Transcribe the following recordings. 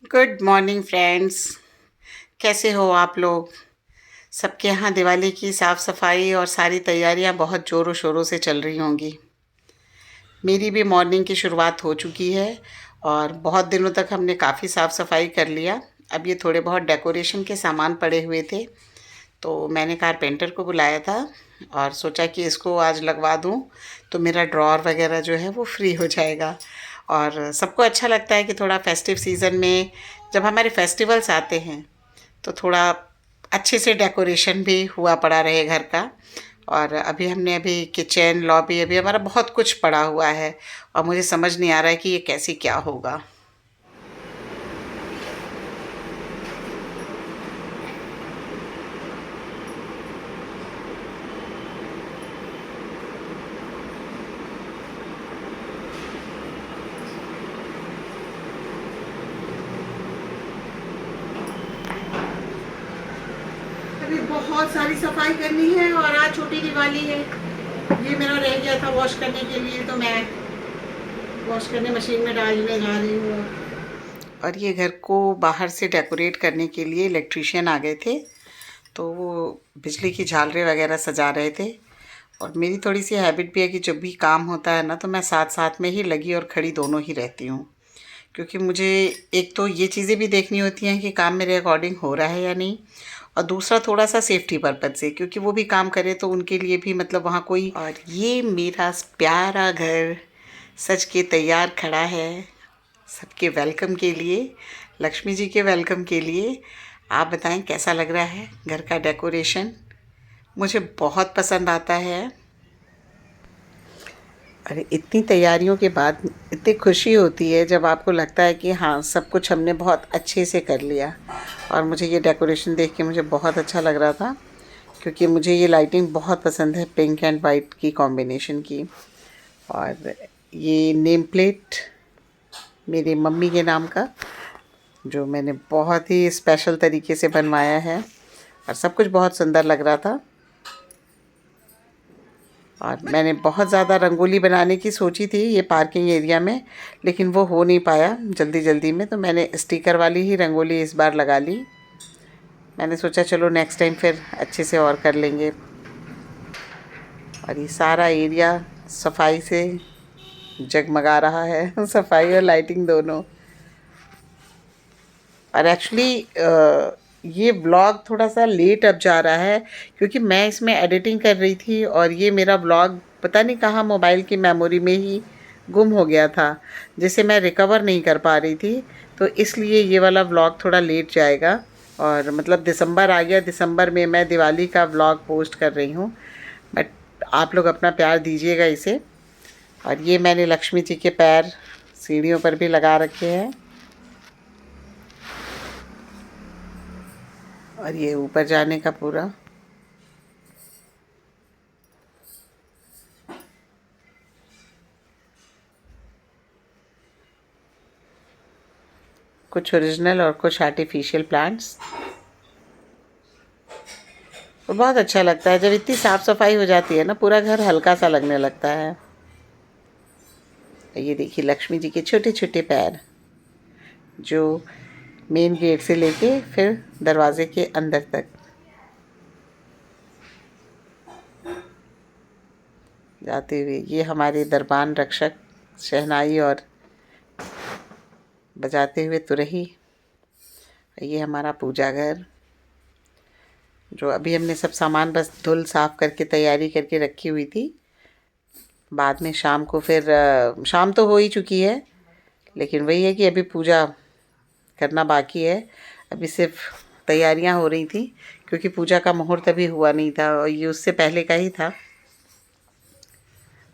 Good morning friends. कैसे हो आप लोग? सबके यहाँ दिवाली की साफ़ सफाई और सारी तैयारियाँ बहुत ज़ोरों शोरों से चल रही होंगी। मेरी भी मॉर्निंग की शुरुआत हो चुकी है और बहुत दिनों तक हमने काफ़ी साफ़ सफाई कर लिया। अब ये थोड़े बहुत डेकोरेशन के सामान पड़े हुए थे, तो मैंने कारपेंटर को बुलाया था और सोचा कि इसको आज लगवा दूं, तो मेरा ड्रॉअर वगैरह जो है वो फ्री हो जाएगा। और सबको अच्छा लगता है कि थोड़ा फेस्टिव सीज़न में जब हमारे फेस्टिवल्स आते हैं तो थोड़ा अच्छे से डेकोरेशन भी हुआ पड़ा रहे घर का। और अभी किचन लॉबी अभी हमारा बहुत कुछ पड़ा हुआ है और मुझे समझ नहीं आ रहा है कि ये कैसे क्या होगा। अभी बहुत सारी सफाई करनी है और आज छोटी दिवाली है। ये मेरा रह गया था वॉश करने के लिए, तो मैं वॉश करने मशीन में डालने जा रही हूँ। और ये घर को बाहर से डेकोरेट करने के लिए इलेक्ट्रीशियन आ गए थे, तो वो बिजली की झालरें वगैरह सजा रहे थे। और मेरी थोड़ी सी हैबिट भी है कि जब भी काम होता है ना, तो मैं साथ साथ में ही लगी और खड़ी दोनों ही रहती हूँ, क्योंकि मुझे एक तो ये चीज़ें भी देखनी होती हैं कि काम मेरे अकॉर्डिंग हो रहा है या नहीं, और दूसरा थोड़ा सा सेफ्टी पर्पज से, क्योंकि वो भी काम करे तो उनके लिए भी मतलब वहाँ कोई। और ये मेरा प्यारा घर सज के तैयार खड़ा है सबके वेलकम के लिए, लक्ष्मी जी के वेलकम के लिए। आप बताएं कैसा लग रहा है घर का डेकोरेशन? मुझे बहुत पसंद आता है। अरे इतनी तैयारियों के बाद इतनी खुशी होती है जब आपको लगता है कि हाँ, सब कुछ हमने बहुत अच्छे से कर लिया। और मुझे ये डेकोरेशन देख के मुझे बहुत अच्छा लग रहा था, क्योंकि मुझे ये लाइटिंग बहुत पसंद है, पिंक एंड वाइट की कॉम्बिनेशन की। और ये नेम प्लेट मेरी मम्मी के नाम का, जो मैंने बहुत ही स्पेशल तरीके से बनवाया है, और सब कुछ बहुत सुंदर लग रहा था। और मैंने बहुत ज़्यादा रंगोली बनाने की सोची थी ये पार्किंग एरिया में, लेकिन वो हो नहीं पाया जल्दी जल्दी में, तो मैंने स्टिकर वाली ही रंगोली इस बार लगा ली। मैंने सोचा चलो नेक्स्ट टाइम फिर अच्छे से और कर लेंगे। और ये सारा एरिया सफाई से जगमगा रहा है सफाई और लाइटिंग दोनों। और एक्चुअली ये ब्लॉग थोड़ा सा लेट अब जा रहा है, क्योंकि मैं इसमें एडिटिंग कर रही थी और ये मेरा ब्लॉग पता नहीं कहाँ मोबाइल की मेमोरी में ही गुम हो गया था, जिसे मैं रिकवर नहीं कर पा रही थी। तो इसलिए ये वाला ब्लॉग थोड़ा लेट जाएगा। और मतलब दिसंबर आ गया, दिसंबर में मैं दिवाली का ब्लॉग पोस्ट कर रही हूँ, बट आप लोग अपना प्यार दीजिएगा इसे। और ये मैंने लक्ष्मी जी के पैर सीढ़ियों पर भी लगा रखे हैं। और ये ऊपर जाने का पूरा कुछ ओरिजिनल और कुछ आर्टिफिशियल प्लांट्स। तो बहुत अच्छा लगता है जब इतनी साफ़ सफाई हो जाती है ना, पूरा घर हल्का सा लगने लगता है। ये देखिए लक्ष्मी जी के छोटे छोटे पैर, जो मेन गेट से लेके फिर दरवाजे के अंदर तक जाते हुए। ये हमारे दरबान रक्षक शहनाई और बजाते हुए तुरही। ये हमारा पूजा घर, जो अभी हमने सब सामान बस धुल साफ़ करके तैयारी करके रखी हुई थी। बाद में शाम को फिर शाम तो हो ही चुकी है, लेकिन वही है कि अभी पूजा करना बाकी है। अभी सिर्फ तैयारियां हो रही थी, क्योंकि पूजा का मुहूर्त अभी हुआ नहीं था और ये उससे पहले का ही था।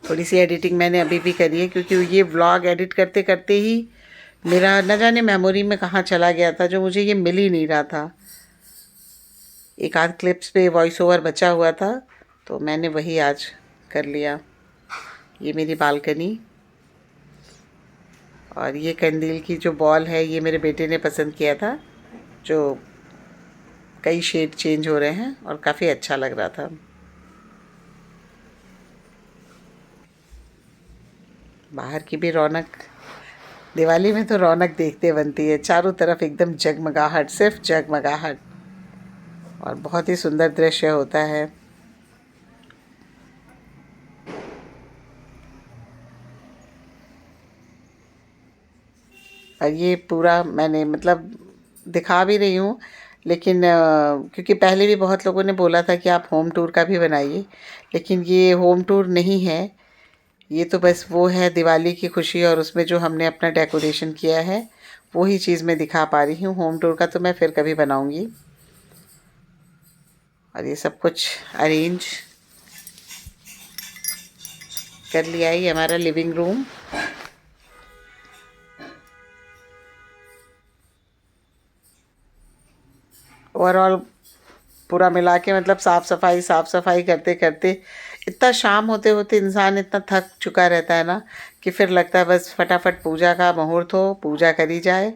थोड़ी सी एडिटिंग मैंने अभी भी करी है, क्योंकि ये व्लॉग एडिट करते करते ही मेरा न जाने मेमोरी में कहाँ चला गया था, जो मुझे ये मिल ही नहीं रहा था। एक आध क्लिप्स पे वॉइस ओवर बचा हुआ था, तो मैंने वही आज कर लिया। ये मेरी बालकनी, और ये कंदील की जो बॉल है ये मेरे बेटे ने पसंद किया था, जो कई शेड चेंज हो रहे हैं और काफ़ी अच्छा लग रहा था। बाहर की भी रौनक दिवाली में तो रौनक देखते बनती है, चारों तरफ एकदम जगमगाहट, सिर्फ जगमगाहट, और बहुत ही सुंदर दृश्य होता है। और ये पूरा मैंने मतलब दिखा भी रही हूँ, लेकिन क्योंकि पहले भी बहुत लोगों ने बोला था कि आप होम टूर का भी बनाइए, लेकिन ये होम टूर नहीं है, ये तो बस वो है दिवाली की खुशी और उसमें जो हमने अपना डेकोरेशन किया है वो ही चीज़ मैं दिखा पा रही हूँ। होम टूर का तो मैं फिर कभी बनाऊँगी। और ये सब कुछ अरेंज कर लिया, ही हमारा लिविंग रूम। ओवरऑल पूरा मिला के मतलब साफ़ सफाई करते करते इतना शाम होते होते इंसान इतना थक चुका रहता है ना कि फिर लगता है बस फटाफट पूजा का मुहूर्त हो, पूजा करी जाए।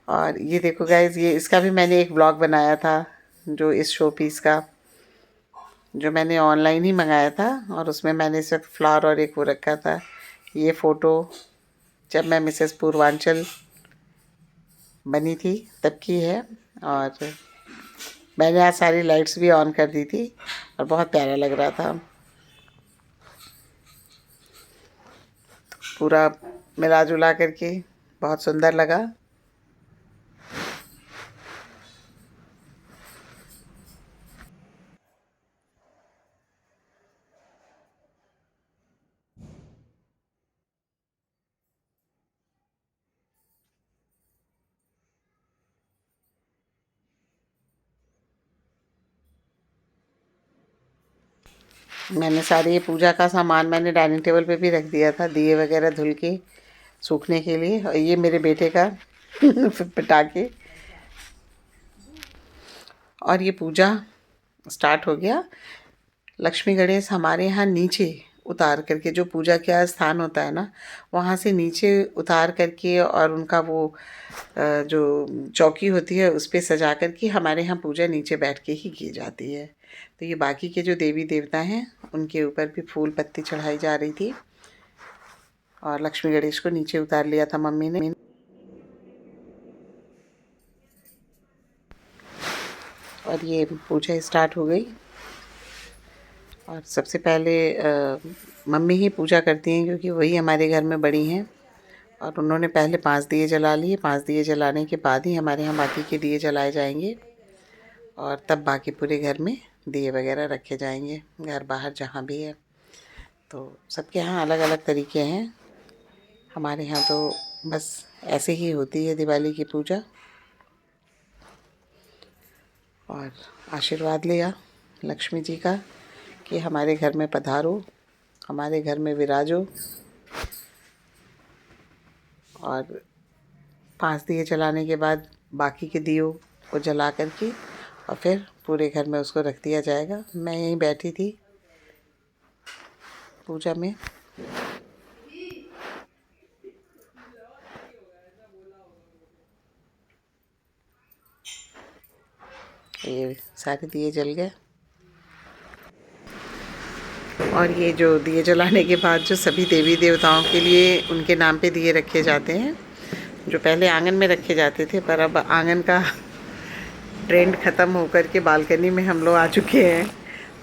और ये देखो गाइज, ये इसका भी मैंने एक व्लॉग बनाया था, जो इस शो पीस का, जो मैंने ऑनलाइन ही मंगाया था, और उसमें मैंने सिर्फ फ्लावर और एक वो रखा था। ये फ़ोटो जब मैं मिसेस पूर्वांचल बनी थी तब की है, और मैंने आज सारी लाइट्स भी ऑन कर दी थी और बहुत प्यारा लग रहा था। पूरा मिला जुला करके बहुत सुंदर लगा। मैंने सारे ये पूजा का सामान मैंने डाइनिंग टेबल पे भी रख दिया था, दिए वगैरह धुल के सूखने के लिए। और ये मेरे बेटे का पटाखे। और ये पूजा स्टार्ट हो गया। लक्ष्मी गणेश हमारे यहाँ नीचे उतार करके, जो पूजा का स्थान होता है ना, वहाँ से नीचे उतार करके, और उनका वो जो चौकी होती है उस पर सजा करके हमारे यहाँ पूजा नीचे बैठ के ही की जाती है। तो ये बाकी के जो देवी देवता हैं उनके ऊपर भी फूल पत्ती चढ़ाई जा रही थी, और लक्ष्मी गणेश को नीचे उतार लिया था मम्मी ने। और ये पूजा स्टार्ट हो गई। और सबसे पहले मम्मी ही पूजा करती हैं, क्योंकि वही हमारे घर में बड़ी हैं, और उन्होंने पहले 5 दिए जला लिए। 5 दिए जलाने के बाद ही हमारे यहाँ बाकी के दिए जलाए जाएंगे, और तब बाकी पूरे घर में दिए वगैरह रखे जाएंगे, घर बाहर जहाँ भी है। तो सबके यहाँ अलग अलग तरीके हैं। हमारे यहाँ तो बस ऐसे ही होती है दिवाली की पूजा। और आशीर्वाद लिया लक्ष्मी जी का कि हमारे घर में पधारो, हमारे घर में विराजो। और 5 दिए जलाने के बाद बाकी के दियों को जला करके और फिर पूरे घर में उसको रख दिया जाएगा। मैं यहीं बैठी थी पूजा में। ये सारे दिए जल गए। और ये जो दिए जलाने के बाद जो सभी देवी देवताओं के लिए उनके नाम पे दिए रखे जाते हैं, जो पहले आंगन में रखे जाते थे, पर अब आंगन का ट्रेंड ख़त्म होकर के बालकनी में हम लोग आ चुके हैं।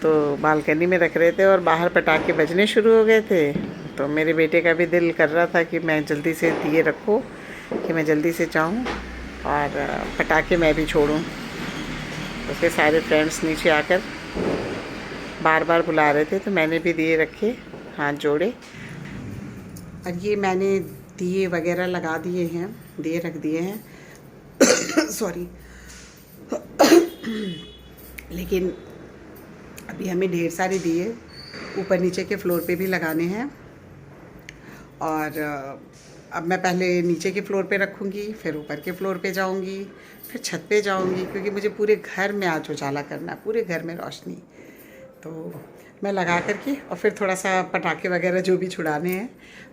तो बालकनी में रख रहे थे और बाहर पटाखे बजने शुरू हो गए थे। तो मेरे बेटे का भी दिल कर रहा था कि मैं जल्दी से दिए रखो, कि मैं जल्दी से जाऊं और पटाखे मैं भी छोड़ूं। उसके सारे फ्रेंड्स नीचे आकर बार बार बुला रहे थे, तो मैंने भी दिए रखे, हाथ जोड़े। और ये मैंने दिए वगैरह लगा दिए हैं, दिए रख दिए हैं सॉरी लेकिन अभी हमें ढेर सारे दिए ऊपर नीचे के फ्लोर पे भी लगाने हैं। और अब मैं पहले नीचे के फ्लोर पे रखूँगी, फिर ऊपर के फ्लोर पे जाऊँगी, फिर छत पे जाऊँगी, क्योंकि मुझे पूरे घर में आज उजाला करना है, पूरे घर में रोशनी। तो मैं लगा करके और फिर थोड़ा सा पटाखे वगैरह जो भी छुड़ाने हैं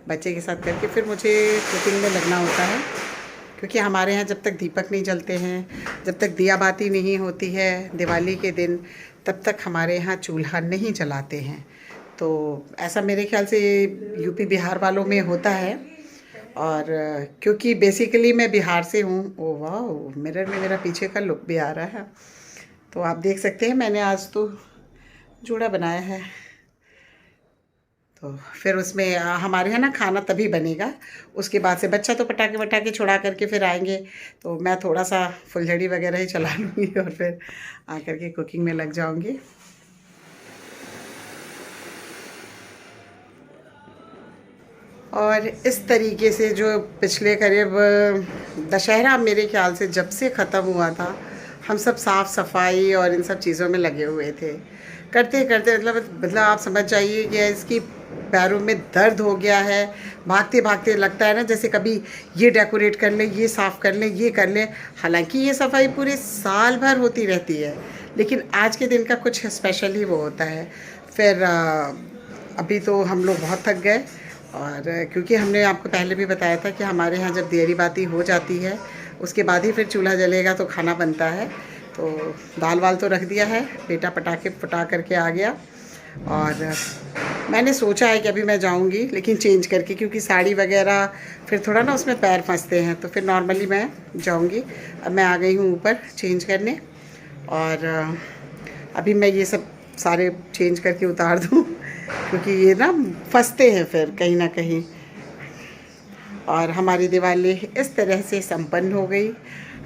बच्चे के साथ करके फिर मुझे कुकिंग में लगना होता है। क्योंकि हमारे यहाँ जब तक दीपक नहीं जलते हैं, जब तक दिया बाती नहीं होती है दिवाली के दिन, तब तक हमारे यहाँ चूल्हा नहीं जलाते हैं। तो ऐसा मेरे ख्याल से यूपी बिहार वालों में होता है, और क्योंकि बेसिकली मैं बिहार से हूँ। ओ वाह, मिरर में मेरा पीछे का लुक भी आ रहा है। तो आप देख सकते हैं मैंने आज तो जूड़ा बनाया है। तो फिर उसमें हमारे यहाँ ना खाना तभी बनेगा, उसके बाद से बच्चा तो पटाखे वटाखे छुड़ा करके फिर आएंगे, तो मैं थोड़ा सा फुलझड़ी वगैरह ही चला लूँगी और फिर आकर के कुकिंग में लग जाऊँगी। और इस तरीके से जो पिछले करीब दशहरा मेरे ख्याल से जब से ख़त्म हुआ था, हम सब साफ़ सफाई और इन सब चीज़ों में लगे हुए थे। करते करते मतलब आप समझ जाइए कि इसकी पैरों में दर्द हो गया है। भागते भागते लगता है ना जैसे कभी ये डेकोरेट कर लें, ये साफ़ कर लें, ये कर लें। हालांकि ये सफाई पूरे साल भर होती रहती है, लेकिन आज के दिन का कुछ स्पेशल ही वो होता है। फिर अभी तो हम लोग बहुत थक गए, और क्योंकि हमने आपको पहले भी बताया था कि हमारे यहाँ जब देहरी बाती हो जाती है उसके बाद ही फिर चूल्हा जलेगा तो खाना बनता है। तो दाल वाल तो रख दिया है, बेटा पटाखे फटा करके आ गया। और मैंने सोचा है कि अभी मैं जाऊंगी लेकिन चेंज करके, क्योंकि साड़ी वगैरह फिर थोड़ा ना उसमें पैर फंसते हैं, तो फिर नॉर्मली मैं जाऊंगी। अब मैं आ गई हूँ ऊपर चेंज करने, और अभी मैं ये सब सारे चेंज करके उतार दूँ क्योंकि ये ना फंसते हैं फिर कहीं ना कहीं। और हमारी दिवाली इस तरह से संपन्न हो गई।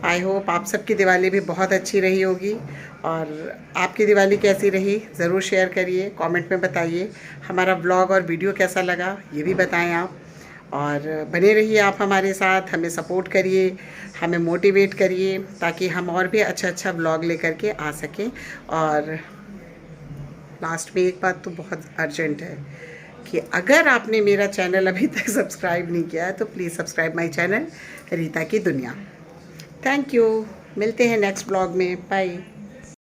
आई होप आप सबकी दिवाली भी बहुत अच्छी रही होगी, और आपकी दिवाली कैसी रही ज़रूर शेयर करिए, कमेंट में बताइए। हमारा ब्लॉग और वीडियो कैसा लगा ये भी बताएं आप, और बने रहिए आप हमारे साथ, हमें सपोर्ट करिए, हमें मोटिवेट करिए, ताकि हम और भी अच्छा अच्छा ब्लॉग लेकर के आ सकें। और लास्ट में एक बात तो बहुत अर्जेंट है कि अगर आपने मेरा चैनल अभी तक सब्सक्राइब नहीं किया है तो please subscribe my channel Rita की दुनिया। थैंक यू, मिलते हैं नेक्स्ट ब्लॉग में, बाय।